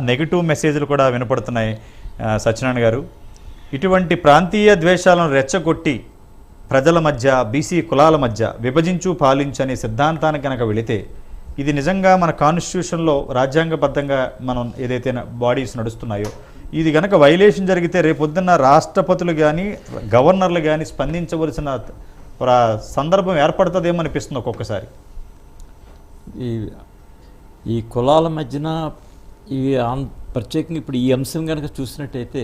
Negative మెసేజ్లు కూడా వినపడుతున్నాయి. సత్యనారాయణ గారు, ఇటువంటి ప్రాంతీయ ద్వేషాలను రెచ్చగొట్టి ప్రజల మధ్య, బీసీ కులాల మధ్య విభజించు పాలించు అనే సిద్ధాంతానికి కనుక వెళితే ఇది నిజంగా మన కాన్స్టిట్యూషన్లో రాజ్యాంగబద్ధంగా మనం ఏదైతే బాడీస్ నడుస్తున్నాయో ఇది కనుక వైలేషన్ జరిగితే రేపొద్దున్న రాష్ట్రపతులు కానీ గవర్నర్లు కానీ స్పందించవలసిన సందర్భం ఏర్పడుతుందేమో అనిపిస్తుంది ఒక్కొక్కసారి. ఈ కులాల మధ్యన ఈ ప్రత్యేకంగా ఇప్పుడు ఈ అంశం కనుక చూసినట్టయితే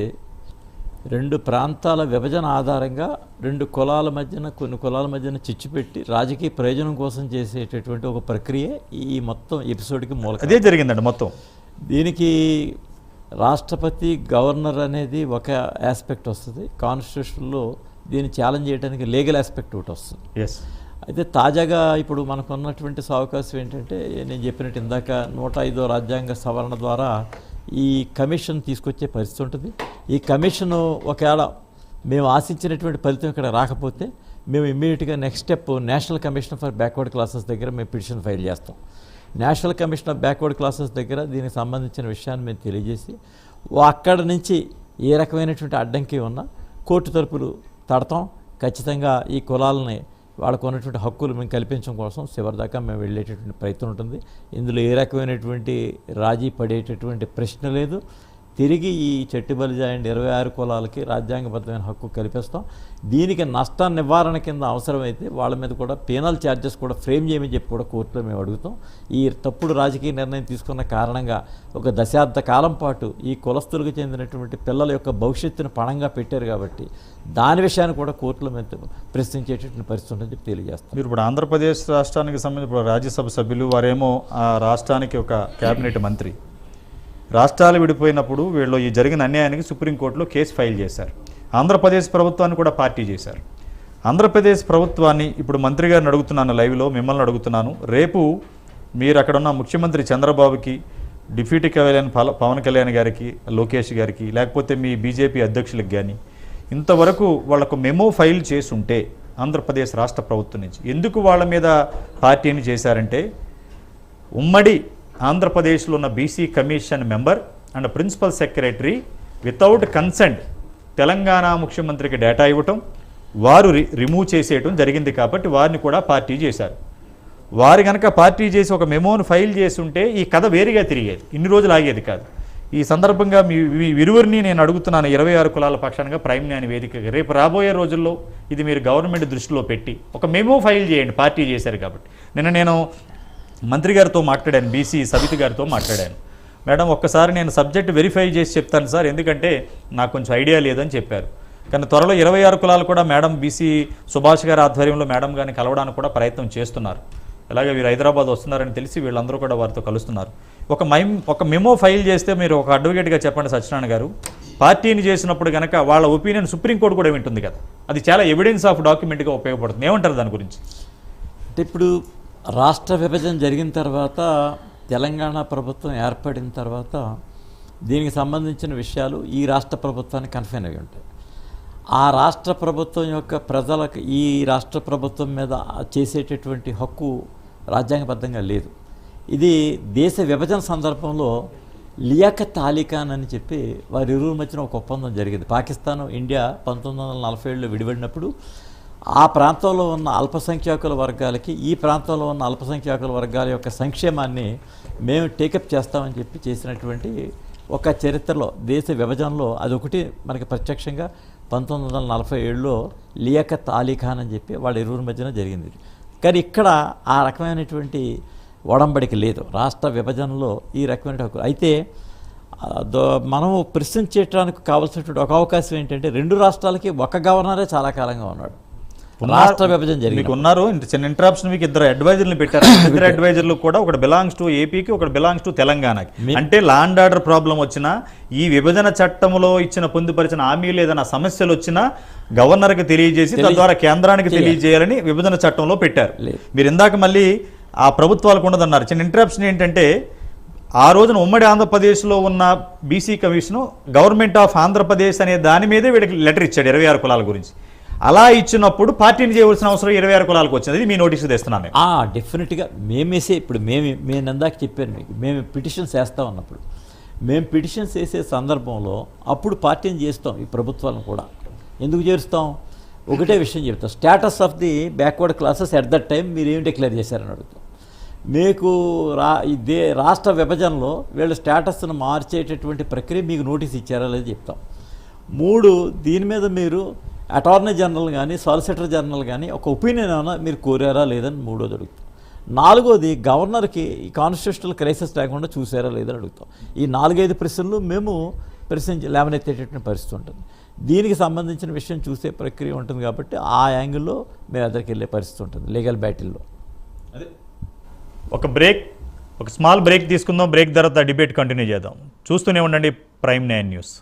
రెండు ప్రాంతాల విభజన ఆధారంగా రెండు కులాల మధ్యన కొన్ని కులాల మధ్యన చిచ్చు పెట్టి రాజకీయ ప్రయోజనం కోసం చేసేటటువంటి ఒక ప్రక్రియ ఈ మొత్తం ఎపిసోడ్కి మూలం. అదే జరిగిందండి మొత్తం. దీనికి రాష్ట్రపతి గవర్నర్ అనేది ఒక ఆస్పెక్ట్ వస్తుంది, కాన్స్టిట్యూషన్లో దీన్ని ఛాలెంజ్ చేయడానికి లీగల్ ఆస్పెక్ట్ ఒకటి వస్తుంది. అయితే తాజాగా ఇప్పుడు మనకు ఉన్నటువంటి అవకాశం ఏంటంటే నేను చెప్పినట్టు ఇందాక 105వ రాజ్యాంగ సవరణ ద్వారా ఈ కమిషన్ తీసుకొచ్చే పరిస్థితి ఉంటుంది. ఈ కమిషను ఒకవేళ మేము ఆశించినటువంటి ఫలితం ఇక్కడ రాకపోతే మేము ఇమ్మీడియట్గా next step national commission for backward classes దగ్గర మేము పిటిషన్ ఫైల్ చేస్తాం. National commission of backward classes దగ్గర దీనికి సంబంధించిన విషయాన్ని మేము తెలియజేసి అక్కడ నుంచి ఏ రకమైనటువంటి అడ్డంకి ఉన్నా కోర్టు తరపులు తడతాం. ఖచ్చితంగా ఈ కులాలని వాళ్ళకు ఉన్నటువంటి హక్కులు మేము కల్పించడం కోసం చివరిదాకా మేము వెళ్ళేటటువంటి ప్రయత్నం ఉంటుంది. ఇందులో ఏ రకమైనటువంటి రాజీ పడేటటువంటి ప్రశ్న లేదు. తిరిగి ఈ చెట్టుబలిజ అండ్ 26 కులాలకి రాజ్యాంగబద్ధమైన హక్కు కల్పిస్తాం. దీనికి నష్ట నివారణ కింద అవసరమైతే వాళ్ళ మీద కూడా పీనల్ ఛార్జెస్ కూడా ఫ్రేమ్ చేయమని చెప్పి కూడా కోర్టులో మేము అడుగుతాం. ఈ తప్పుడు రాజకీయ నిర్ణయం తీసుకున్న కారణంగా ఒక దశాబ్ద కాలం పాటు ఈ కులస్తులకు చెందినటువంటి పిల్లల యొక్క భవిష్యత్తును పణంగా పెట్టారు కాబట్టి దాని విషయాన్ని కూడా కోర్టులో మేము ప్రశ్నించేటటువంటి పరిస్థితి ఉందని చెప్పి తెలియజేస్తాం. మీరు ఇప్పుడు ఆంధ్రప్రదేశ్ రాష్ట్రానికి సంబంధించిన రాజ్యసభ సభ్యులు వారేమో ఆ రాష్ట్రానికి ఒక క్యాబినెట్ మంత్రి. రాష్ట్రాలు విడిపోయినప్పుడు వీళ్ళు ఈ జరిగిన అన్యాయానికి సుప్రీంకోర్టులో కేసు ఫైల్ చేశారు. ఆంధ్రప్రదేశ్ ప్రభుత్వాన్ని కూడా పార్టీ చేశారు. ఆంధ్రప్రదేశ్ ప్రభుత్వాన్ని ఇప్పుడు మంత్రి గారిని అడుగుతున్నాను, లైవ్లో మిమ్మల్ని అడుగుతున్నాను. రేపు మీరు అక్కడ ఉన్న ముఖ్యమంత్రి చంద్రబాబుకి, డిప్యూటీ పవన్ కళ్యాణ్ గారికి, లోకేష్ గారికి, లేకపోతే మీ బీజేపీ అధ్యక్షులకు కానీ ఇంతవరకు వాళ్లకు మెమో ఫైల్ చేసి ఉంటే ఆంధ్రప్రదేశ్ రాష్ట్ర ప్రభుత్వం నుంచి ఎందుకు వాళ్ళ మీద పార్టీని చేశారంటే ఉమ్మడి ఆంధ్రప్రదేశ్లో ఉన్న BC commission member and principal secretary without consent Telangana ముఖ్యమంత్రికి డేటా ఇవ్వటం, వారు రిమూవ్ చేసేయటం జరిగింది కాబట్టి వారిని కూడా పార్టీ చేశారు. వారు కనుక పార్టీ చేసి ఒక మెమోను ఫైల్ చేసి ఉంటే ఈ కథ వేరుగా తిరిగేది, ఇన్ని రోజులు ఆగేది కాదు. ఈ సందర్భంగా మీ ఇరువురిని నేను అడుగుతున్నాను, 26 కులాల పక్షానికి ప్రైమ్ న్యాయ వేదిక రేపు రాబోయే రోజుల్లో ఇది మీరు గవర్నమెంట్ దృష్టిలో పెట్టి ఒక మెమో ఫైల్ చేయండి, పార్టీ చేశారు కాబట్టి. నేను మంత్రి గారితో మాట్లాడాను, బీసీ సవితి గారితో మాట్లాడాను. మేడం ఒక్కసారి నేను సబ్జెక్ట్ వెరిఫై చేసి చెప్తాను సార్, ఎందుకంటే నాకు కొంచెం ఐడియా లేదని చెప్పారు. కానీ త్వరలో 26 కులాలు కూడా మేడం బీసీ సుభాష్ గారి ఆధ్వర్యంలో మేడం గారిని కలవడానికి కూడా ప్రయత్నం చేస్తున్నారు. అలాగే వీరు హైదరాబాద్ వస్తున్నారని తెలిసి వీళ్ళందరూ కూడా వారితో కలుస్తున్నారు. ఒక మెమో ఫైల్ చేస్తే మీరు ఒక అడ్వకేట్గా చెప్పండి సత్యనారాయణ గారు, పార్టీని చేసినప్పుడు కనుక వాళ్ళ ఒపీనియన్ సుప్రీంకోర్టు కూడా వింటుంది కదా, అది చాలా ఎవిడెన్స్ ఆఫ్ డాక్యుమెంట్గా ఉపయోగపడుతుంది. ఏమంటారు దాని గురించి? అంటే ఇప్పుడు రాష్ట్ర విభజన జరిగిన తర్వాత తెలంగాణ ప్రభుత్వం ఏర్పడిన తర్వాత దీనికి సంబంధించిన విషయాలు ఈ రాష్ట్ర ప్రభుత్వానికి కన్ఫైన్ అయి ఉంటాయి. ఆ రాష్ట్ర ప్రభుత్వం యొక్క ప్రజలకు ఈ రాష్ట్ర ప్రభుత్వం మీద చేసేటటువంటి హక్కు రాజ్యాంగబద్ధంగా లేదు. ఇది దేశ విభజన సందర్భంలో లియాఖత్ అలీ ఖాన్ అని చెప్పి వారి ఇరువురి మధ్యన ఒక ఒప్పందం జరిగింది. పాకిస్తాన్ ఇండియా 1947లో విడిపడినప్పుడు ఆ ప్రాంతంలో ఉన్న అల్పసంఖ్యాకుల వర్గాలకి ఈ ప్రాంతంలో ఉన్న అల్పసంఖ్యాకుల వర్గాల యొక్క సంక్షేమాన్ని మేము టేకప్ చేస్తామని చెప్పి చేసినటువంటి ఒక చరిత్రలో దేశ విభజనలో అదొకటి మనకి ప్రత్యక్షంగా 1947లో లియాఖత్ అలీ ఖాన్ అని చెప్పి వాళ్ళ ఇరువురి మధ్యన జరిగింది. కానీ ఇక్కడ ఆ రకమైనటువంటి ఒడంబడిక లేదు రాష్ట్ర విభజనలో ఈ రకమైన హక్కు. అయితే మనము ప్రశ్నించడానికి కావాల్సినటువంటి ఒక అవకాశం ఏంటంటే రెండు రాష్ట్రాలకి ఒక గవర్నరే చాలా కాలంగా ఉన్నాడు. రాష్ట్ర విభజన జరిగింది ఉన్నారు. చిన్న ఇంటరాప్షన్ మీకు 2 అడ్వైజర్లు పెట్టారు. 2 అడ్వైజర్లు కూడా ఒకటి బిలాంగ్స్ టు ఏపీకి, ఒకటి బిలాంగ్స్ టు తెలంగాణకి. అంటే ల్యాండ్ ఆర్డర్ ప్రాబ్లం వచ్చినా, ఈ విభజన చట్టంలో ఇచ్చిన పొందుపరిచిన హామీలు ఏదైనా సమస్యలు వచ్చినా గవర్నర్కి తెలియజేసి తద్వారా కేంద్రానికి తెలియజేయాలని విభజన చట్టంలో పెట్టారు. మీరు ఇందాక మళ్ళీ ఆ ప్రభుత్వాలకు ఉండదన్నారు. చిన్న ఇంటరాప్షన్ ఏంటంటే ఆ రోజున ఉమ్మడి ఆంధ్రప్రదేశ్లో ఉన్న BC commission government of Andhra Pradesh అనే దాని మీదే వీడికి లెటర్ ఇచ్చాడు 26 కులాల గురించి. అలా ఇచ్చినప్పుడు పార్టీని చేయవలసిన అవసరం 26 కులాలకు వచ్చింది. మీ నోటీసు తెస్తున్నాను. డెఫినెట్గా మేమేసే ఇప్పుడు మేము ఇందాక చెప్పాను మీకు, మేము పిటిషన్స్ వేస్తా ఉన్నప్పుడు మేము పిటిషన్స్ వేసే సందర్భంలో అప్పుడు పార్టీని చేస్తాం ఈ ప్రభుత్వాలను కూడా. ఎందుకు చేరుస్తాం? ఒకటే విషయం చెప్తాం, status of the backward classes at that time మీరు ఏం డిక్లేర్ చేశారని అడుగుతాం. మీకు రాష్ట్ర విభజనలో వీళ్ళ స్టేటస్ను మార్చేటటువంటి ప్రక్రియ మీకు నోటీస్ ఇచ్చారా లేదో చెప్తాం. 3, దీని మీద మీరు అటార్నీ జనరల్ కానీ సాలిసిటర్ జనరల్ కానీ ఒక ఒపీనియన్ ఏమైనా మీరు కోరారా లేదని 3వది అడుగుతాం. 4వది గవర్నర్కి ఈ కాన్స్టిట్యూషనల్ క్రైసిస్ లేకుండా చూసారా లేదని అడుగుతాం. ఈ 4-5 ప్రశ్నలు మేము లేవనెత్తేటటువంటి పరిస్థితి ఉంటుంది. దీనికి సంబంధించిన విషయం చూసే ప్రక్రియ ఉంటుంది కాబట్టి ఆ యాంగిల్లో మేము ఎదురుకి వెళ్ళే పరిస్థితి ఉంటుంది లీగల్ బ్యాటిల్లో. అదే ఒక స్మాల్ బ్రేక్ తీసుకుందాం. బ్రేక్ తర్వాత డిబేట్ కంటిన్యూ చేద్దాం. చూస్తూనే ఉండండి ప్రైమ్ 9 న్యూస్.